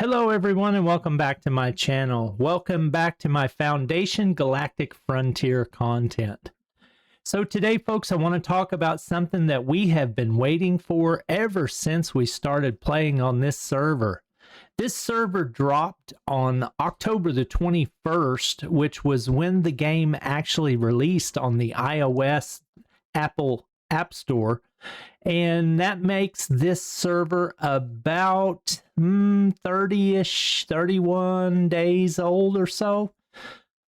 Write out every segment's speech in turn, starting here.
Hello everyone and welcome back to my channel. Welcome back to my Foundation Galactic Frontier content. So today folks, I want to talk about something that we have been waiting for ever since we started playing on this server. This server dropped on October the 21st, which was when the game actually released on the iOS Apple App Store. And that makes this server about 30-ish, 31 days old or so.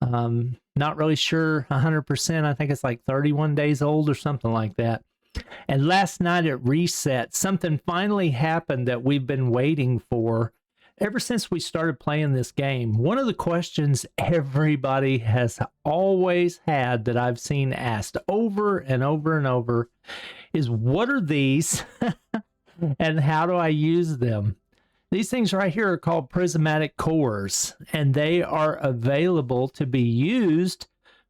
Not really sure 100%. I think it's like 31 days old or something like that. And last night it reset. Something finally happened that we've been waiting for ever since we started playing this game. One of the questions everybody has always had that I've seen asked over and over and over is, what are these and how do I use them? These things right here are called Prismatic Cores, and they are available to be used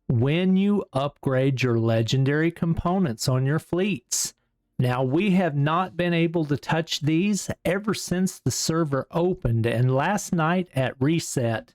when you upgrade your legendary components on your fleets. Now, we have not been able to touch these ever since the server opened, and last night at reset,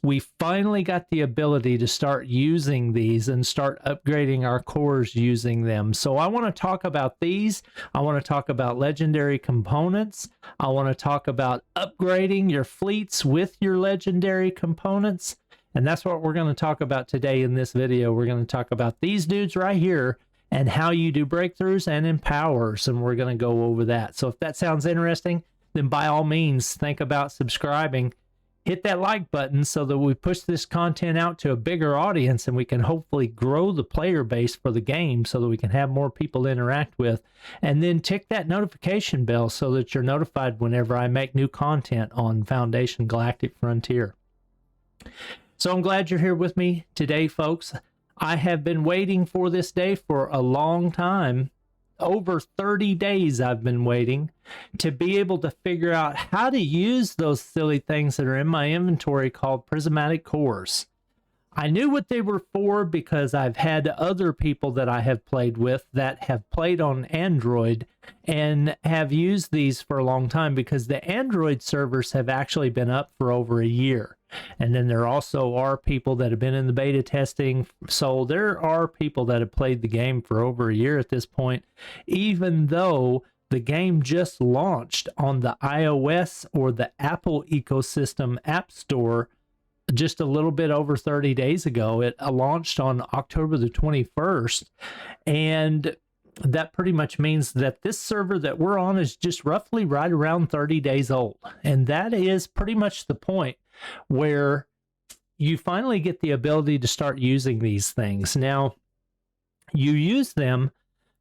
we finally got the ability to start using these and start upgrading our cores using them. So I want to talk about these. I want to talk about legendary components. I want to talk about upgrading your fleets with your legendary components. And that's what we're going to talk about today in this video. We're going to talk about these dudes right here and how you do breakthroughs and empowers, and we're going to go over that. So if that sounds interesting, then by all means, think about subscribing. Hit that like button so that we push this content out to a bigger audience and we can hopefully grow the player base for the game so that we can have more people to interact with. And then tick that notification bell so that you're notified whenever I make new content on Foundation Galactic Frontier. So I'm glad you're here with me today, folks. I have been waiting for this day for a long time. Over 30 days I've been waiting to be able to figure out how to use those silly things that are in my inventory called Prismatic Cores. I knew what they were for because I've had other people that I have played with that have played on Android and have used these for a long time, because the Android servers have actually been up for over a year. And then there also are people that have been in the beta testing. So there are people that have played the game for over a year at this point, even though the game just launched on the iOS or the Apple ecosystem app store just a little bit over 30 days ago. It launched on October the 21st. And that pretty much means that this server that we're on is just roughly right around 30 days old. And that is pretty much the point where you finally get the ability to start using these things. Now, you use them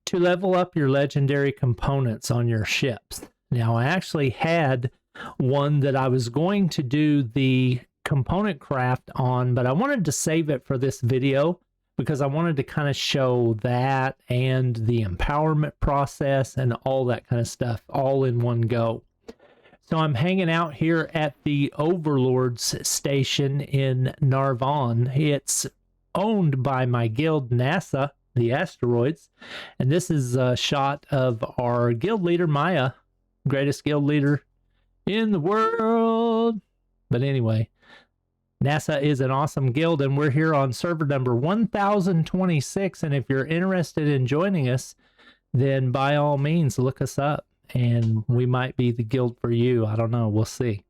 to level up your legendary components on your ships. Now, I actually had one that I was going to do the component craft on, but I wanted to save it for this video because I wanted to kind of show that and the empowerment process and all that kind of stuff all in one go. So I'm hanging out here at the Overlord's station in Narvon. It's owned by my guild NASA, the Asteroids. And this is a shot of our guild leader, Maya, greatest guild leader in the world. But anyway, NASA is an awesome guild, and we're here on server number 1026. And if you're interested in joining us, then by all means, look us up. And we might be the guild for you. I don't know. We'll see.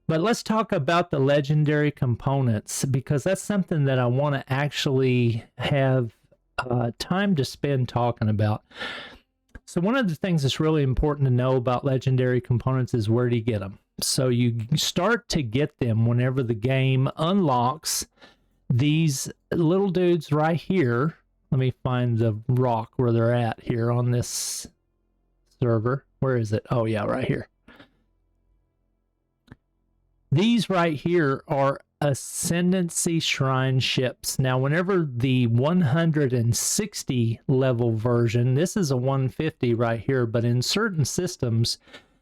But let's talk about the legendary components, because that's something that I want to actually have time to spend talking about. So one of the things that's really important to know about legendary components is where do you get them? So you start to get them whenever the game unlocks these little dudes right here. Let me find the rock where they're at here on this server. Where is it? Oh yeah, right here. These right here are Ascendancy Shrine ships. Now, whenever the 160 level version, this is a 150 right here, but in certain systems,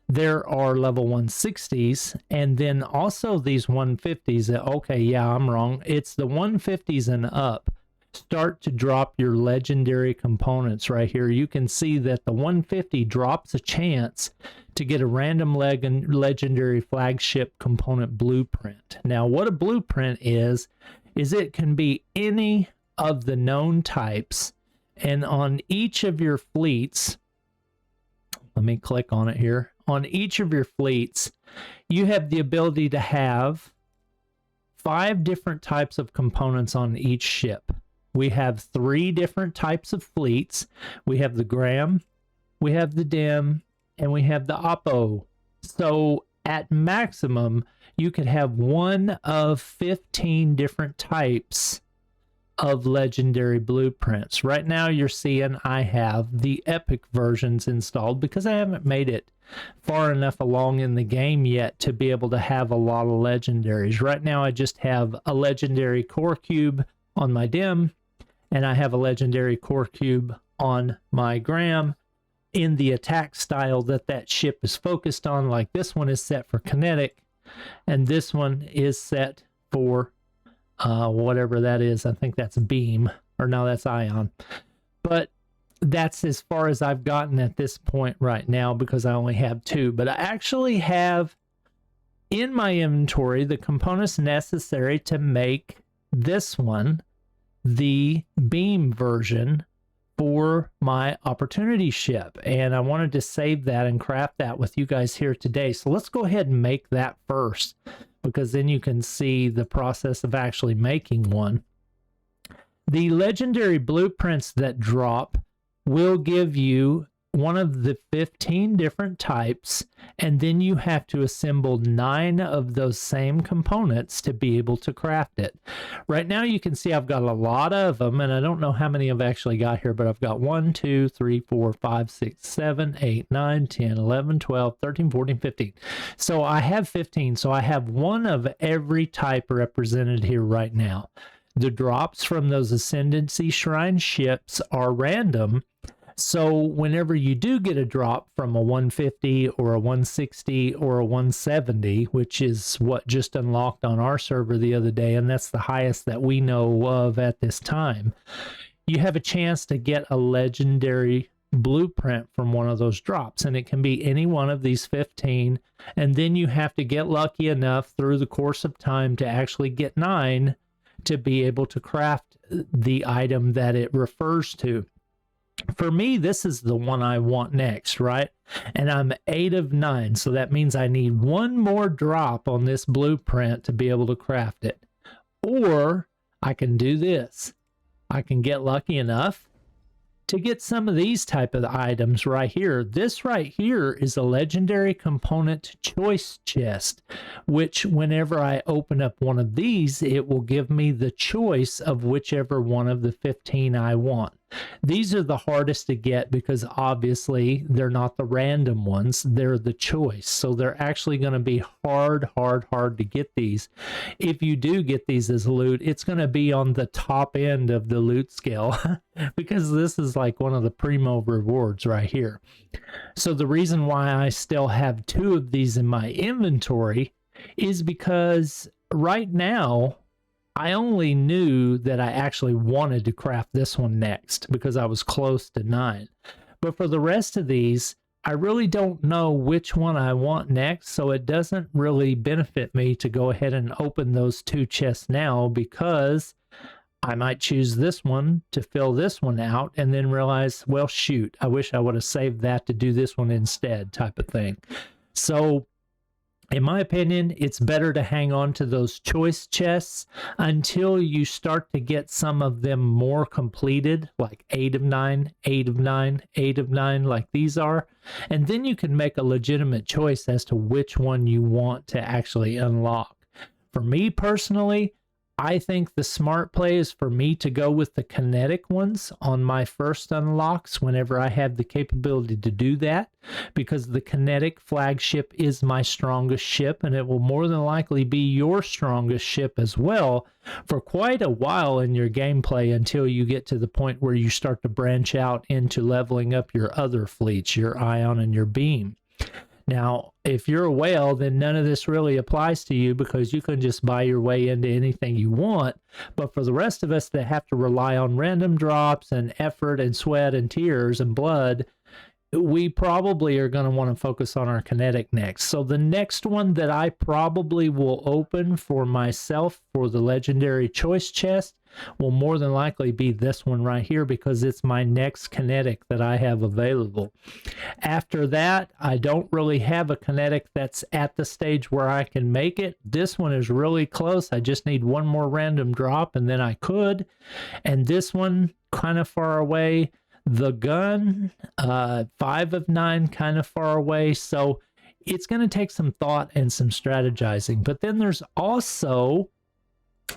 there are level 160s, and then also these 150s. Okay, yeah, I'm wrong. It's the 150s and up. start to drop your legendary components right here, you can see that the 150 drops a chance to get a random legendary flagship component blueprint. Now, what a blueprint is it can be any of the known types, and on each of your fleets, let me click on it here. On each of your fleets, you have the ability to have 5 different types of components on each ship. We have 3 different types of fleets. We have the Gram, we have the Dim, and we have the Oppo. So at maximum, you could have one of 15 different types of legendary blueprints. Right now you're seeing I have the epic versions installed because I haven't made it far enough along in the game yet to be able to have a lot of legendaries. Right now I just have a legendary core cube on my Dim, and I have a legendary core cube on my Gram in the attack style that ship is focused on. Like this one is set for kinetic, and this one is set for whatever that is. I think that's beam, or no, that's ion. But that's as far as I've gotten at this point right now because I only have 2. But I actually have in my inventory the components necessary to make this one the beam version for my opportunity ship, and I wanted to save that and craft that with you guys here today. So let's go ahead and make that first, because then you can see the process of actually making one. The legendary blueprints that drop will give you one of the 15 different types, and then you have to assemble 9 of those same components to be able to craft it. Right now you can see I've got a lot of them, and I don't know how many I've actually got here, but I've got 1, 2, 3, 4, 5, 6, 7, 8, 9, 10, 11, 12, 13, 14, 15. So I have 15, so I have one of every type represented here right now. The drops from those Ascendancy Shrine ships are random. So whenever you do get a drop from a 150 or a 160 or a 170, which is what just unlocked on our server the other day, and that's the highest that we know of at this time, you have a chance to get a legendary blueprint from one of those drops, and it can be any one of these 15, and then you have to get lucky enough through the course of time to actually get 9 to be able to craft the item that it refers to. For me, this is the one I want next, right? And I'm 8 of 9, so that means I need one more drop on this blueprint to be able to craft it. Or I can do this. I can get lucky enough to get some of these type of items right here. This right here is a legendary component choice chest, which whenever I open up one of these, it will give me the choice of whichever one of the 15 I want. These are the hardest to get because obviously they're not the random ones, they're the choice. So they're actually going to be hard to get these. If you do get these as loot, it's going to be on the top end of the loot scale because this is like one of the primo rewards right here. So the reason why I still have 2 of these in my inventory is because right now I only knew that I actually wanted to craft this one next because I was close to 9. But for the rest of these, I really don't know which one I want next, so it doesn't really benefit me to go ahead and open those 2 chests now because I might choose this one to fill this one out and then realize, well, shoot, I wish I would have saved that to do this one instead type of thing. So in my opinion, it's better to hang on to those choice chests until you start to get some of them more completed, like 8 of 9, 8 of 9, 8 of 9, like these are. And then you can make a legitimate choice as to which one you want to actually unlock. For me personally, I think the smart play is for me to go with the kinetic ones on my first unlocks whenever I have the capability to do that, because the kinetic flagship is my strongest ship, and it will more than likely be your strongest ship as well for quite a while in your gameplay until you get to the point where you start to branch out into leveling up your other fleets, your ion and your beam. Now, if you're a whale, then none of this really applies to you because you can just buy your way into anything you want. But for the rest of us that have to rely on random drops and effort and sweat and tears and blood, we probably are going to want to focus on our kinetic next. So the next one that I probably will open for myself for the legendary choice chest will more than likely be this one right here because it's my next kinetic that I have available. After that, I don't really have a kinetic that's at the stage where I can make it. This one is really close. I just need one more random drop and then I could. And this one kind of far away. The gun, 5 of 9, kind of far away. So it's going to take some thought and some strategizing. But then there's also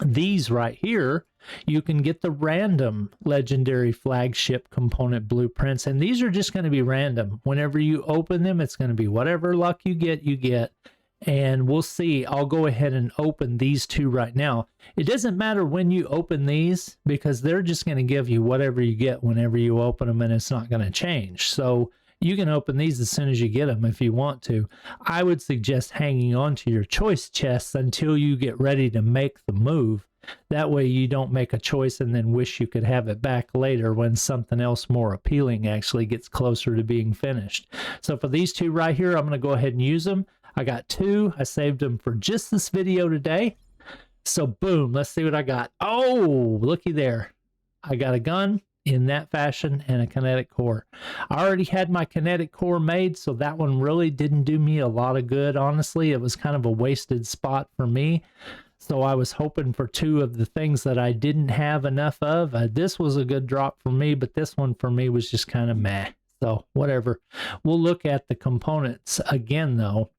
these right here. You can get the random legendary flagship component blueprints. And these are just going to be random. Whenever you open them, it's going to be whatever luck you get, you get. And we'll see. I'll go ahead and open these two right now. It doesn't matter when you open these because they're just going to give you whatever you get whenever you open them, and it's not going to change. So you can open these as soon as you get them if you want to. I would suggest hanging on to your choice chests until you get ready to make the move. That way you don't make a choice and then wish you could have it back later when something else more appealing actually gets closer to being finished. So for these two right here, I'm going to go ahead and use them. I got 2. I saved them for just this video today. So boom, let's see what I got. Oh, looky there. I got a gun in that fashion and a kinetic core. I already had my kinetic core made, so that one really didn't do me a lot of good, honestly. It was kind of a wasted spot for me. So I was hoping for 2 of the things that I didn't have enough of. This was a good drop for me, but this one for me was just kind of meh. So whatever. We'll look at the components again, though.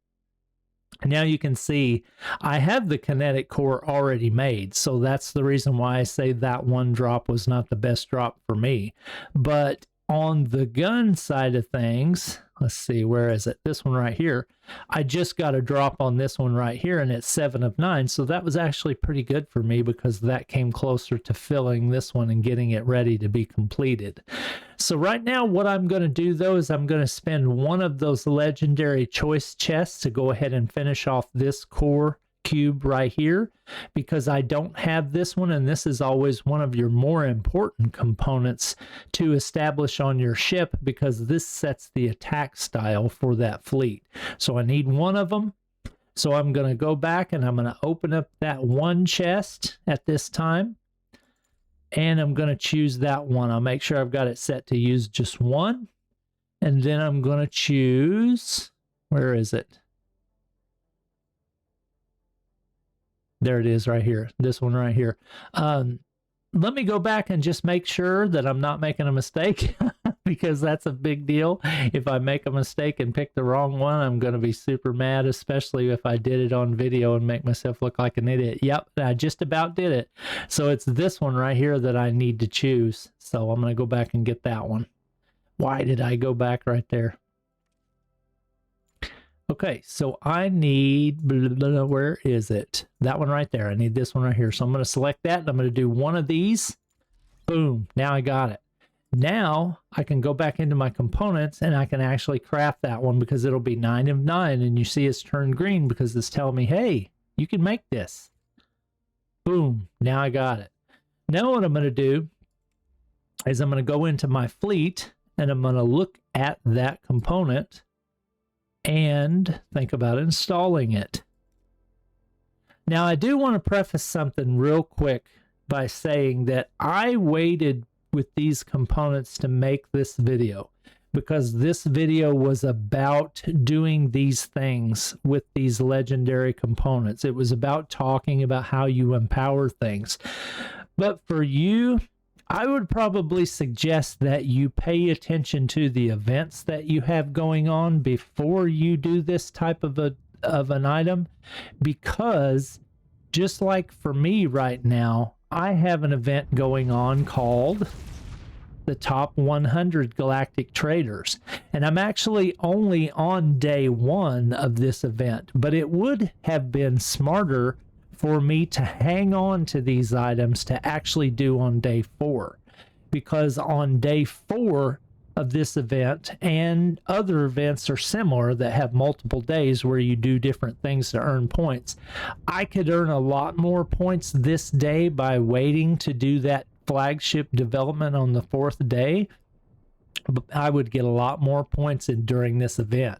Now you can see I have the kinetic core already made, so that's the reason why I say that one drop was not the best drop for me. But on the gun side of things, let's see, where is it? This one right here. I just got a drop on this one right here, and it's 7 of 9, so that was actually pretty good for me because that came closer to filling this one and getting it ready to be completed. So right now what I'm going to do though is I'm going to spend one of those legendary choice chests to go ahead and finish off this core cube right here because I don't have this one, and this is always one of your more important components to establish on your ship because this sets the attack style for that fleet. So I need one of them. So I'm going to go back and I'm going to open up that one chest at this time. And I'm going to choose that one. I'll make sure I've got it set to use just one. And then I'm going to choose, where is it? There it is right here. This one right here. Let me go back and just make sure that I'm not making a mistake because that's a big deal. If I make a mistake and pick the wrong one, I'm going to be super mad, especially if I did it on video and make myself look like an idiot. Yep, I just about did it. So it's this one right here that I need to choose. So I'm going to go back and get that one. Why did I go back right there? Okay, so I need, blah, blah, blah, where is it? That one right there. I need this one right here. So I'm going to select that. And I'm going to do one of these. Boom. Now I got it. Now I can go back into my components and I can actually craft that one because it'll be 9 of 9. And you see it's turned green because it's telling me, hey, you can make this. Boom. Now I got it. Now what I'm going to do is I'm going to go into my fleet and I'm going to look at that component and think about installing it. Now, I do want to preface something real quick by saying that I waited with these components to make this video because this video was about doing these things with these legendary components. It was about talking about how you empower things. But for you, I would probably suggest that you pay attention to the events that you have going on before you do this type of an item, because just like for me right now, I have an event going on called the Top 100 Galactic Traders, and I'm actually only on day 1 of this event, but it would have been smarter for me to hang on to these items to actually do on day 4, because on day 4 of this event, and other events are similar that have multiple days where you do different things to earn points. I could earn a lot more points this day by waiting to do that flagship development on the 4th day. I would get a lot more points during this event.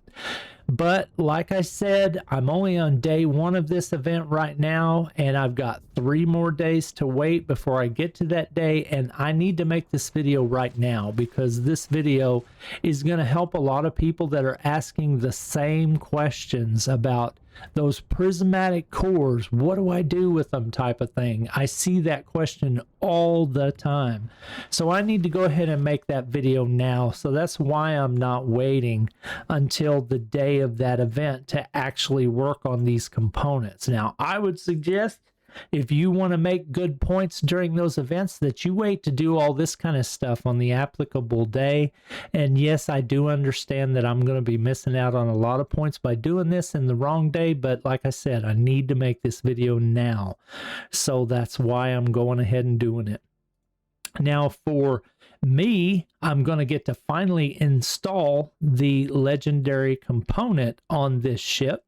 But like I said, I'm only on day 1 of this event right now, and I've got 3 more days to wait before I get to that day, and I need to make this video right now because this video is going to help a lot of people that are asking the same questions about those prismatic cores. What do I do with them type of thing? I see that question all the time. So I need to go ahead and make that video now. So that's why I'm not waiting until the day of that event to actually work on these components. Now, I would suggest if you want to make good points during those events that you wait to do all this kind of stuff on the applicable day. And yes, I do understand that I'm going to be missing out on a lot of points by doing this in the wrong day, but like I said, I need to make this video now. So that's why I'm going ahead and doing it. Now for me, I'm going to get to finally install the legendary component on this ship.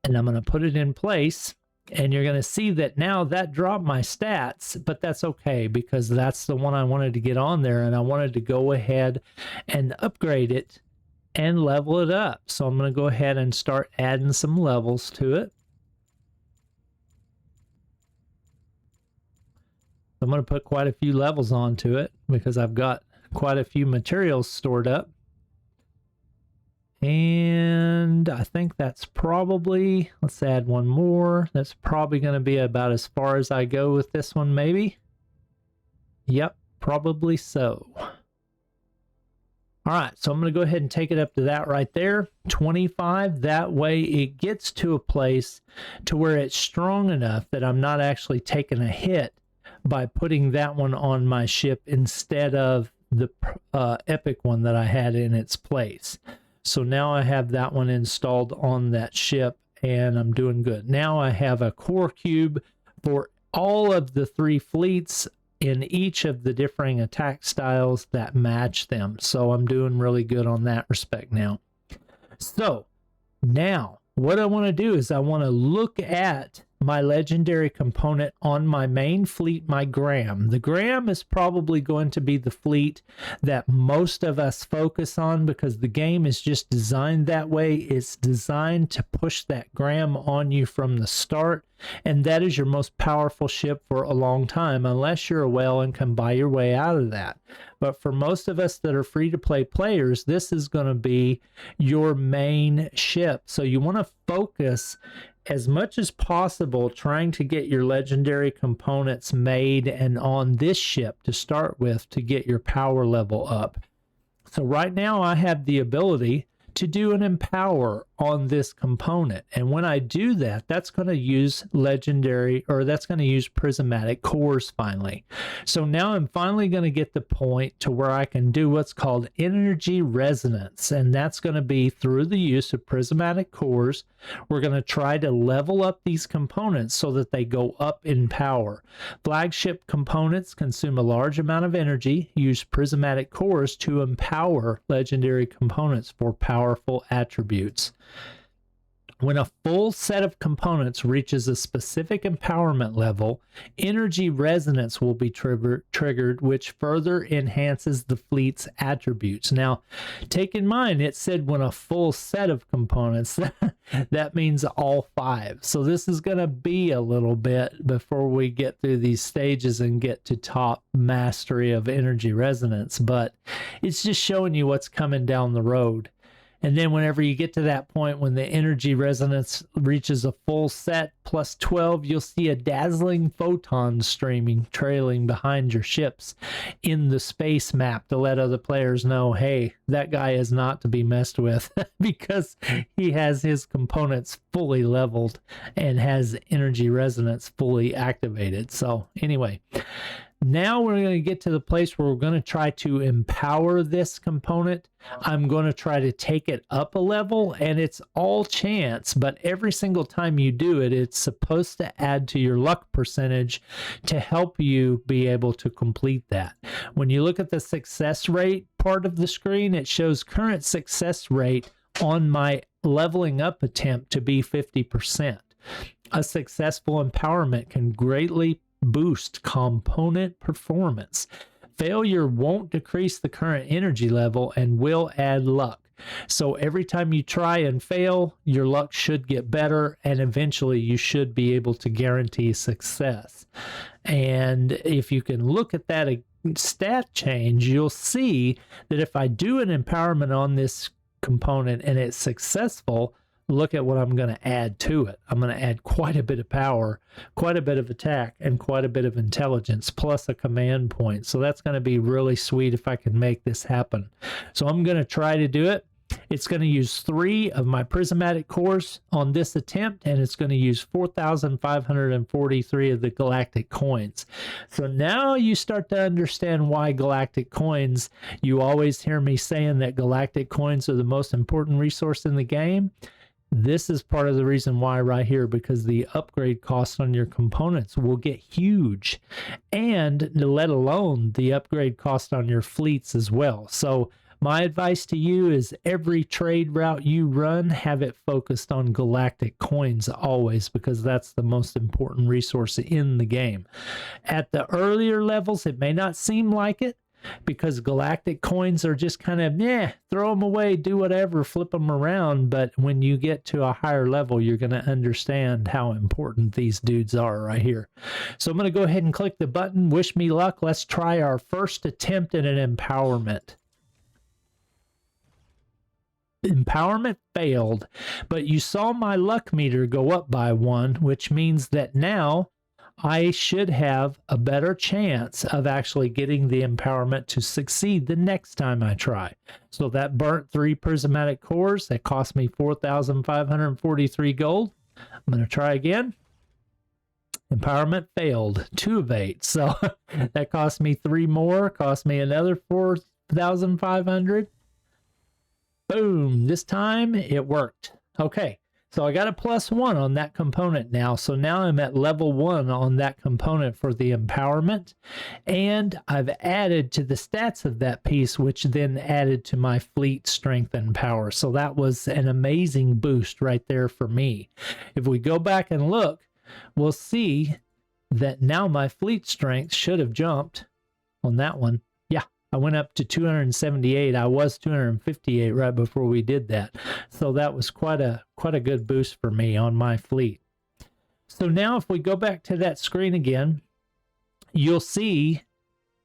And I'm going to put it in place, and you're going to see that now that dropped my stats, but that's okay because that's the one I wanted to get on there, and I wanted to go ahead and upgrade it and level it up. So I'm going to go ahead and start adding some levels to it. I'm going to put quite a few levels onto it because I've got quite a few materials stored up. And I think that's probably, let's add one more. That's probably going to be about as far as I go with this one, maybe. Yep, probably so. All right, so I'm going to go ahead and take it up to that right there, 25. That way it gets to a place to where it's strong enough that I'm not actually taking a hit by putting that one on my ship instead of the epic one that I had in its place. So now I have that one installed on that ship, and I'm doing good. Now I have a core cube for all of the 3 fleets in each of the differing attack styles that match them. So I'm doing really good on that respect now. So now what I want to do is I want to look at my legendary component on my main fleet, my Graham. The Graham is probably going to be the fleet that most of us focus on because the game is just designed that way. It's designed to push that Graham on you from the start, and that is your most powerful ship for a long time, unless you're a whale and can buy your way out of that. But for most of us that are free-to-play players, this is going to be your main ship. So you want to focus as much as possible trying to get your legendary components made and on this ship to start with to get your power level up. So right now I have the ability to do an empower on this component, and when I do that, that's going to use legendary, or that's going to use prismatic cores finally. So now I'm finally going to get the point to where I can do what's called energy resonance, and that's going to be through the use of prismatic cores. We're going to try to level up these components so that they go up in power. Flagship components consume a large amount of energy. Use prismatic cores to empower legendary components for powerful attributes. When a full set of components reaches a specific empowerment level, energy resonance will be triggered, which further enhances the fleet's attributes. Now, take in mind, it said when a full set of components, that means all 5. So this is going to be a little bit before we get through these stages and get to top mastery of energy resonance, but it's just showing you what's coming down the road. And then whenever you get to that point when the energy resonance reaches a full set plus 12, you'll see a dazzling photon streaming trailing behind your ships in the space map to let other players know, hey, that guy is not to be messed with because he has his components fully leveled and has energy resonance fully activated. So anyway, Now we're going to get to the place where we're going to try to empower this component. I'm going to try to take it up a level, and it's all chance, but every single time you do it, it's supposed to add to your luck percentage to help you be able to complete that. When you look at the success rate part of the screen, it shows current success rate on my leveling up attempt to be 50%. A successful empowerment can greatly boost component performance. Failure won't decrease the current energy level and will add luck. So every time you try and fail, your luck should get better, and eventually you should be able to guarantee success. And if you can look at that stat change, you'll see that if I do an empowerment on this component and it's successful, look at what I'm going to add to it. I'm going to add quite a bit of power, quite a bit of attack, and quite a bit of intelligence, plus a command point. So that's going to be really sweet if I can make this happen. So I'm going to try to do it. It's going to use 3 of my prismatic cores on this attempt, and it's going to use 4,543 of the galactic coins. So now you start to understand why galactic coins, you always hear me saying that galactic coins are the most important resource in the game. This is part of the reason why right here, because the upgrade cost on your components will get huge, and let alone the upgrade cost on your fleets as well. So my advice to you is every trade route you run, have it focused on galactic coins always, because that's the most important resource in the game. At the earlier levels, it may not seem like it, because galactic coins are just kind of, throw them away, do whatever, flip them around. But when you get to a higher level, you're going to understand how important these dudes are right here. So I'm going to go ahead and click the button. Wish me luck. Let's try our first attempt at an empowerment. Empowerment failed, but you saw my luck meter go up by 1, which means that now I should have a better chance of actually getting the empowerment to succeed the next time I try. So that burnt 3 prismatic cores. That cost me 4,543 gold. I'm going to try again. Empowerment failed. 2 of 8. So that cost me 3 more. Cost me another 4,500. Boom. This time it worked. Okay. So I got a +1 on that component now. So now I'm at level 1 on that component for the empowerment. And I've added to the stats of that piece, which then added to my fleet strength and power. So that was an amazing boost right there for me. If we go back and look, we'll see that now my fleet strength should have jumped on that one. Yeah. I went up to 278. I was 258 right before we did that. So that was quite a good boost for me on my fleet. So now if we go back to that screen again, you'll see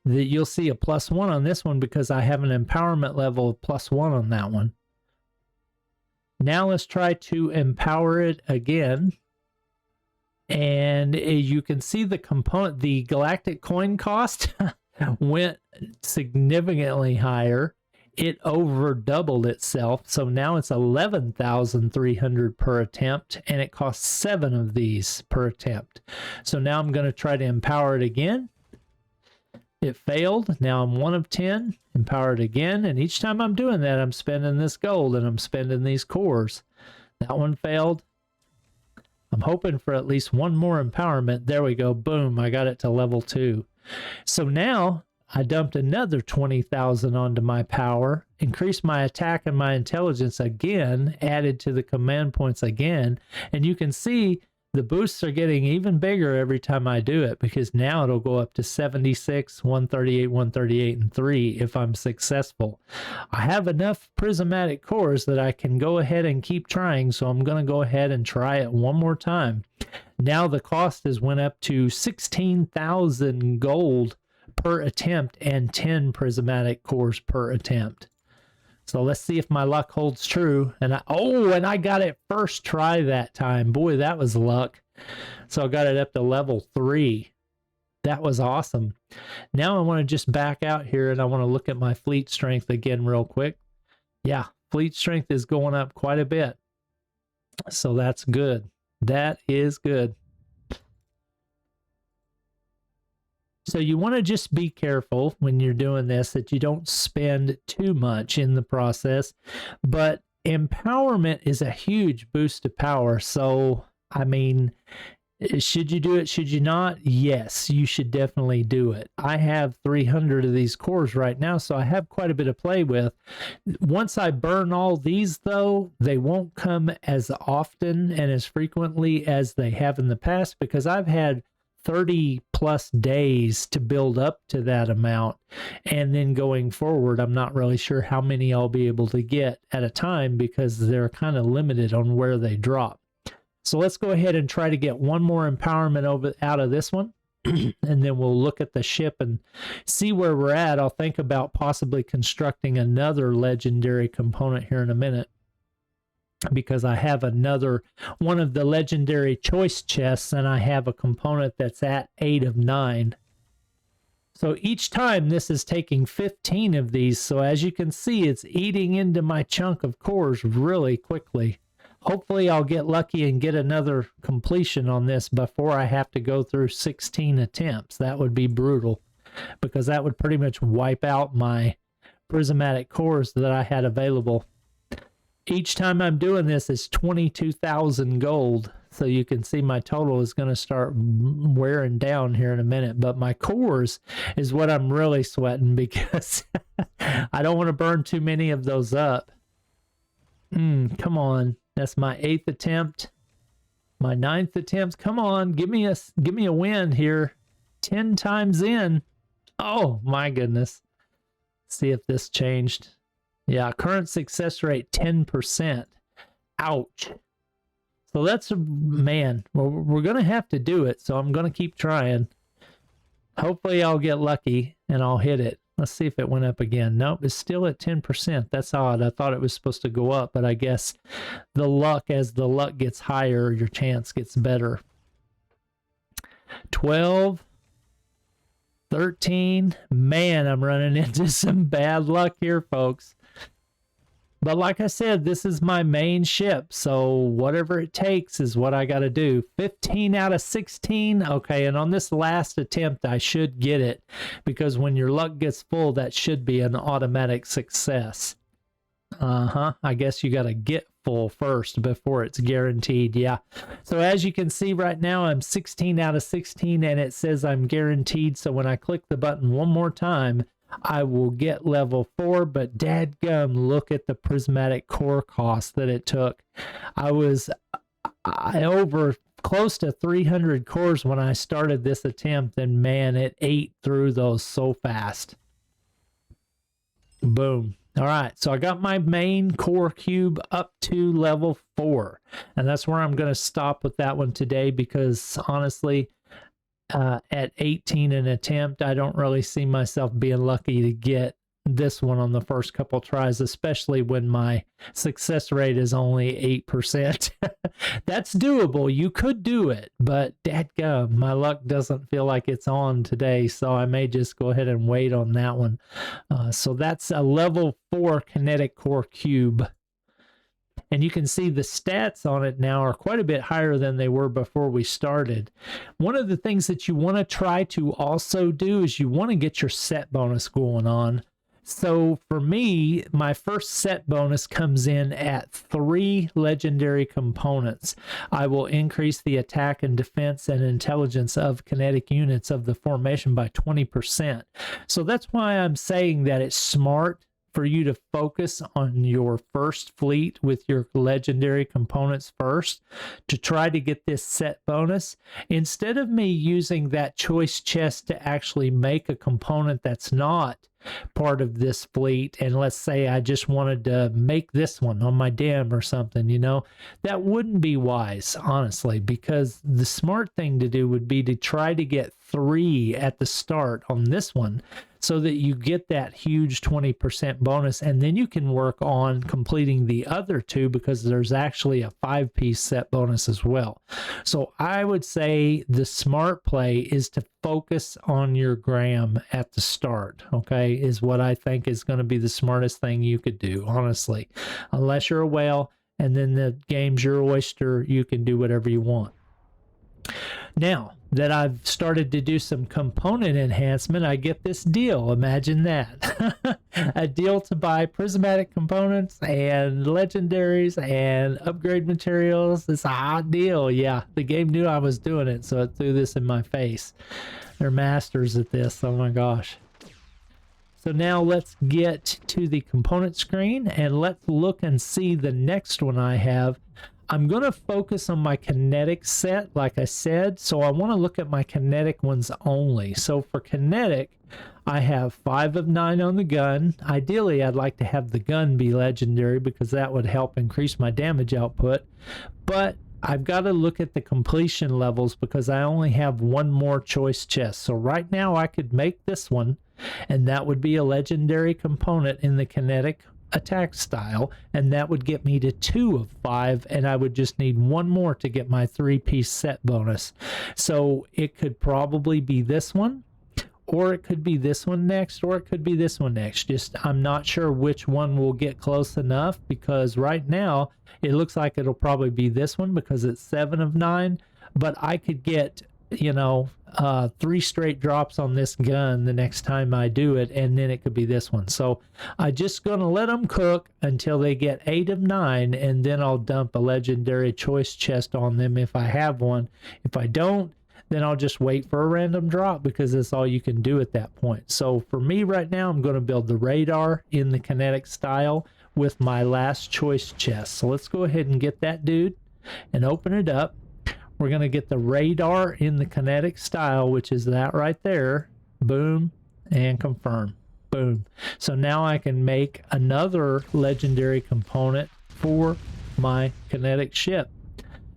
that you'll see a +1 on this one because I have an empowerment level of +1 on that one. Now let's try to empower it again. And you can see the component, the galactic coin cost went significantly higher. It over doubled itself. So now it's 11,300 per attempt, and it costs 7 of these per attempt. So now I'm going to try to empower it again. It failed. Now I'm 1 of 10. Empower it again. And each time I'm doing that, I'm spending this gold and I'm spending these cores. That one failed. I'm hoping for at least 1 more empowerment. There we go. Boom. I got it to level 2. So now I dumped another 20,000 onto my power, increased my attack and my intelligence again, added to the command points again. And you can see the boosts are getting even bigger every time I do it, because now it'll go up to 76, 138, 138, and 3 if I'm successful. I have enough prismatic cores that I can go ahead and keep trying, so I'm going to go ahead and try it one more time. Now the cost has went up to 16,000 gold per attempt and 10 prismatic cores per attempt. So let's see if my luck holds true. And I got it first try that time. Boy, that was luck. So I got it up to level 3. That was awesome. Now I want to just back out here and I want to look at my fleet strength again real quick. Yeah, fleet strength is going up quite a bit. So that's good. That is good. So you want to just be careful when you're doing this that you don't spend too much in the process. But empowerment is a huge boost of power. So, I mean, should you do it? Should you not? Yes, you should definitely do it. I have 300 of these cores right now, so I have quite a bit to play with. Once I burn all these, though, they won't come as often and as frequently as they have in the past because I've had 30 plus days to build up to that amount. And then going forward, I'm not really sure how many I'll be able to get at a time because they're kind of limited on where they drop. So let's go ahead and try to get one more empowerment out of this one. And then we'll look at the ship and see where we're at. I'll think about possibly constructing another legendary component here in a minute, because I have another one of the legendary choice chests, and I have a component that's at 8 of 9. So each time this is taking 15 of these. So as you can see, it's eating into my chunk of cores really quickly. Hopefully I'll get lucky and get another completion on this before I have to go through 16 attempts. That would be brutal, because that would pretty much wipe out my prismatic cores that I had available. Each time I'm doing this is 22,000 gold. So you can see my total is going to start wearing down here in a minute. But my cores is what I'm really sweating because I don't want to burn too many of those up. Come on. That's my 8th attempt. My 9th attempt. Come on. Give me a win here. 10 times in. Oh, my goodness. See if this changed. Yeah, current success rate 10%. Ouch. So that's, man, well, we're going to have to do it. So I'm going to keep trying. Hopefully I'll get lucky and I'll hit it. Let's see if it went up again. Nope, it's still at 10%. That's odd. I thought it was supposed to go up, but I guess the luck, as the luck gets higher, your chance gets better. 12. 13. Man, I'm running into some bad luck here, folks. But like I said, this is my main ship, so whatever it takes is what I got to do. 15 out of 16. Okay, and on this last attempt, I should get it, because when your luck gets full, that should be an automatic success. I guess you got to get full first before it's guaranteed. Yeah. So as you can see right now, I'm 16 out of 16, and it says I'm guaranteed. So when I click the button one more time, I will get level 4, but dadgum, look at the prismatic core cost that it took. I was over close to 300 cores when I started this attempt, and man, it ate through those so fast. Boom. All right, so I got my main core cube up to level 4, and that's where I'm going to stop with that one today, because honestly, at 18 an attempt, I don't really see myself being lucky to get this one on the first couple tries, especially when my success rate is only 8%. That's doable. You could do it, but dadgum, my luck doesn't feel like it's on today, so I may just go ahead and wait on that one. So that's a level 4 kinetic core cube. And you can see the stats on it now are quite a bit higher than they were before we started. One of the things that you want to try to also do is you want to get your set bonus going on. So for me, my first set bonus comes in at 3 legendary components. I will increase the attack and defense and intelligence of kinetic units of the formation by 20%. So that's why I'm saying that it's smart for you to focus on your first fleet with your legendary components first to try to get this set bonus, instead of me using that choice chest to actually make a component that's not part of this fleet. And let's say I just wanted to make this one on my dam or something, you know, that wouldn't be wise, honestly, because the smart thing to do would be to try to get 3 at the start on this one, so that you get that huge 20% bonus, and then you can work on completing the other 2, because there's actually a 5-piece set bonus as well. So I would say the smart play is to focus on your gram at the start, okay, is what I think is going to be the smartest thing you could do, honestly. Unless you're a whale and then the game's your oyster, you can do whatever you want. Now that I've started to do some component enhancement, I get this deal. Imagine that. A deal to buy prismatic components and legendaries and upgrade materials. It's a hot deal. Yeah, the game knew I was doing it, so it threw this in my face. They're masters at this. Oh my gosh. So now let's get to the component screen and let's look and see the next one I have. I'm going to focus on my kinetic set, like I said, so I want to look at my kinetic ones only. So for kinetic, I have 5 of 9 on the gun. Ideally, I'd like to have the gun be legendary because that would help increase my damage output. But I've got to look at the completion levels because I only have one more choice chest. So right now I could make this one, and that would be a legendary component in the kinetic attack style, and that would get me to 2 of 5, and I would just need one more to get my 3-piece set bonus. So it could probably be this one, or it could be this one next, or it could be this one next. Just I'm not sure which one will get close enough, because right now it looks like it'll probably be this one because it's 7 of 9, but I could get, you know, 3 straight drops on this gun the next time I do it, and then it could be this one. So I'm just gonna let them cook until they get 8 of 9, and then I'll dump a legendary choice chest on them if I have one. If I don't, then I'll just wait for a random drop because that's all you can do at that point. So for me right now, I'm going to build the radar in the kinetic style with my last choice chest. So let's go ahead and get that dude and open it up. We're going to get the radar in the kinetic style, which is that right there. Boom, and confirm. Boom. So now I can make another legendary component for my kinetic ship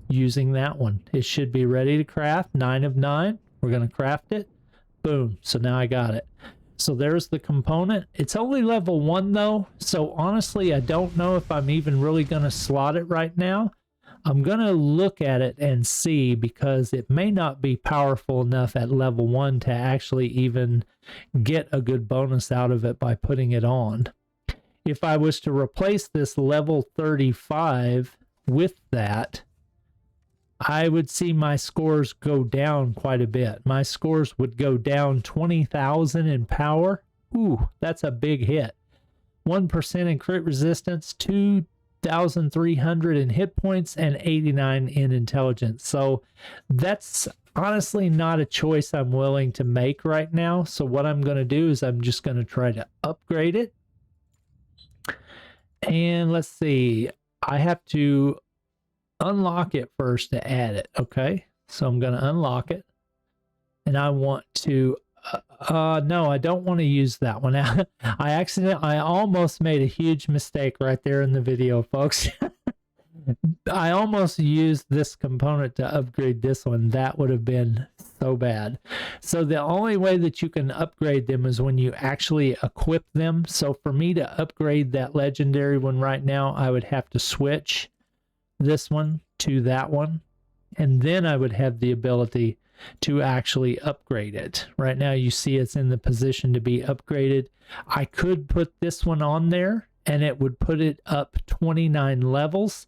using that one. It should be ready to craft. 9 of 9. We're going to craft it. Boom. So now I got it. So there's the component. It's only level 1 though. So honestly, I don't know if I'm even really going to slot it right now. I'm going to look at it and see, because it may not be powerful enough at level 1 to actually even get a good bonus out of it by putting it on. If I was to replace this level 35 with that, I would see my scores go down quite a bit. My scores would go down 20,000 in power. Ooh, that's a big hit. 1% in crit resistance, 2,300 in hit points, and 89 in intelligence. So that's honestly not a choice I'm willing to make right now. So what I'm going to do is I'm just going to try to upgrade it. And let's see, I have to unlock it first to add it. Okay, so I'm going to unlock it, and I want to no, I don't want to use that one. I almost made a huge mistake right there in the video, folks. I almost used this component to upgrade this one. That would have been so bad. So the only way that you can upgrade them is when you actually equip them. So for me to upgrade that legendary one right now, I would have to switch this one to that one, and then I would have the ability to actually upgrade it. Right now you see it's in the position to be upgraded. I could put this one on there and it would put it up 29 levels.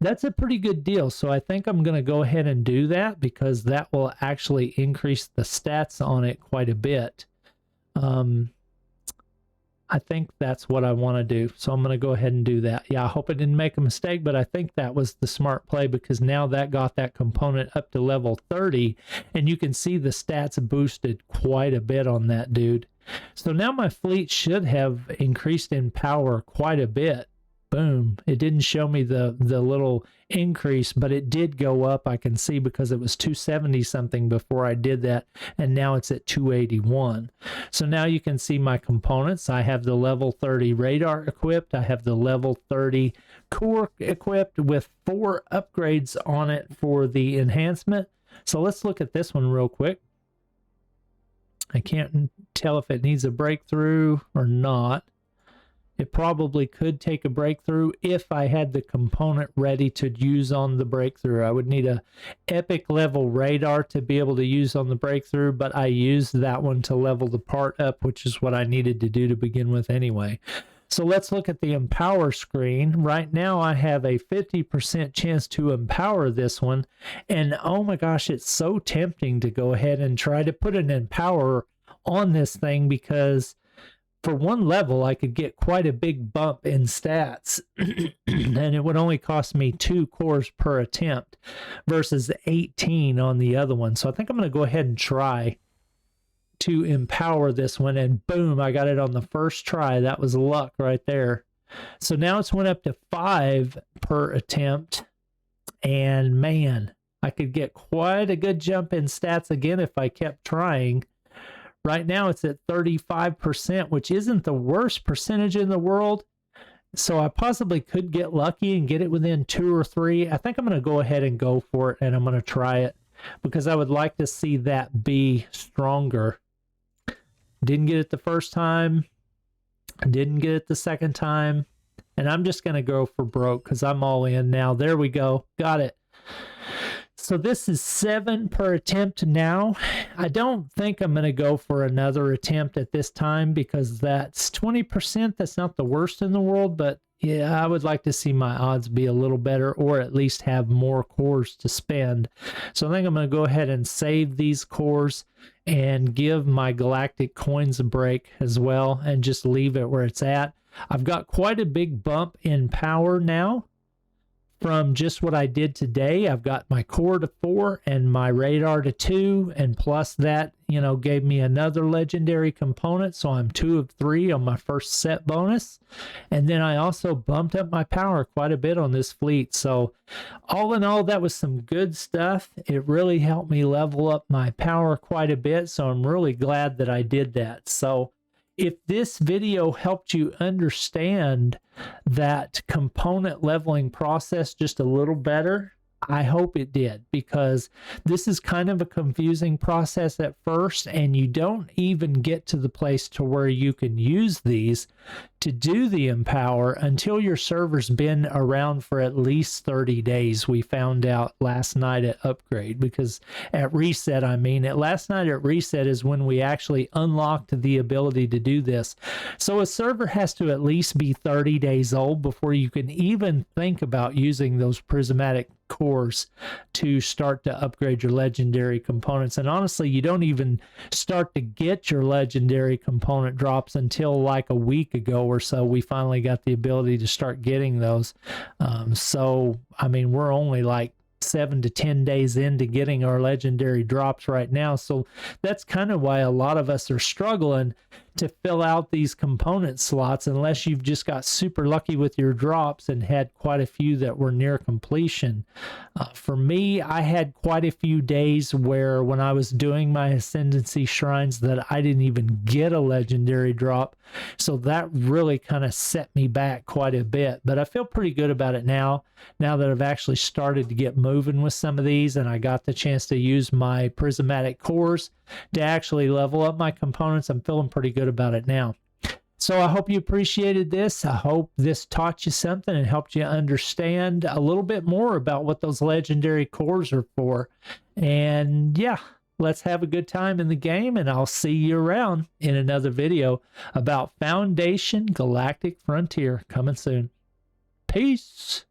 That's a pretty good deal. So I think I'm going to go ahead and do that because that will actually increase the stats on it quite a bit. I think that's what I want to do. So I'm going to go ahead and do that. Yeah, I hope I didn't make a mistake, but I think that was the smart play because now that got that component up to level 30, and you can see the stats boosted quite a bit on that dude. So now my fleet should have increased in power quite a bit. Boom. It didn't show me the little increase, but it did go up. I can see because it was 270 something before I did that, and now it's at 281. So now you can see my components. I have the level 30 radar equipped. I have the level 30 core equipped with 4 upgrades on it for the enhancement. So let's look at this one real quick. I can't tell if it needs a breakthrough or not. It probably could take a breakthrough if I had the component ready to use on the breakthrough. I would need a epic level radar to be able to use on the breakthrough, but I used that one to level the part up, which is what I needed to do to begin with anyway. So let's look at the empower screen. Right now I have a 50% chance to empower this one. And oh my gosh, it's so tempting to go ahead and try to put an empower on this thing, because for one level I could get quite a big bump in stats and it would only cost me 2 cores per attempt versus 18 on the other one. So I think I'm going to go ahead and try to empower this one, and boom, I got it on the first try. That was luck right there. So now it's went up to 5 per attempt, and man, I could get quite a good jump in stats again if I kept trying. Right now it's at 35%, which isn't the worst percentage in the world. So I possibly could get lucky and get it within 2 or 3. I think I'm going to go ahead and go for it, and I'm going to try it because I would like to see that be stronger. Didn't get it the first time. Didn't get it the second time. And I'm just going to go for broke because I'm all in now. There we go. Got it. So this is 7 per attempt now. I don't think I'm going to go for another attempt at this time because that's 20%. That's not the worst in the world, but yeah, I would like to see my odds be a little better, or at least have more cores to spend. So I think I'm going to go ahead and save these cores and give my galactic coins a break as well and just leave it where it's at. I've got quite a big bump in power now from just what I did today. I've got my core to 4 and my radar to 2, and plus that, gave me another legendary component, so I'm 2 of 3 on my first set bonus. And then I also bumped up my power quite a bit on this fleet. So all in all, that was some good stuff. It really helped me level up my power quite a bit, so I'm really glad that I did that. So if this video helped you understand that component leveling process just a little better, I hope it did, because this is kind of a confusing process at first, and you don't even get to the place to where you can use these to do the empower until your server's been around for at least 30 days. We found out last night at upgrade, because at reset, last night at reset is when we actually unlocked the ability to do this. So a server has to at least be 30 days old before you can even think about using those prismatic cores to start to upgrade your legendary components. And honestly, you don't even start to get your legendary component drops until like a week ago or so. We finally got the ability to start getting those. We're only like 7 to 10 days into getting our legendary drops right now. So that's kind of why a lot of us are struggling to fill out these component slots, unless you've just got super lucky with your drops and had quite a few that were near completion. For me, I had quite a few days where when I was doing my ascendancy shrines that I didn't even get a legendary drop. So that really kind of set me back quite a bit, but I feel pretty good about it now that I've actually started to get moving with some of these, and I got the chance to use my prismatic cores to actually level up my components. I'm feeling pretty good about it now. So I hope you appreciated this. I hope this taught you something and helped you understand a little bit more about what those legendary cores are for. And yeah, let's have a good time in the game, and I'll see you around in another video about Foundation Galactic Frontier coming soon. Peace.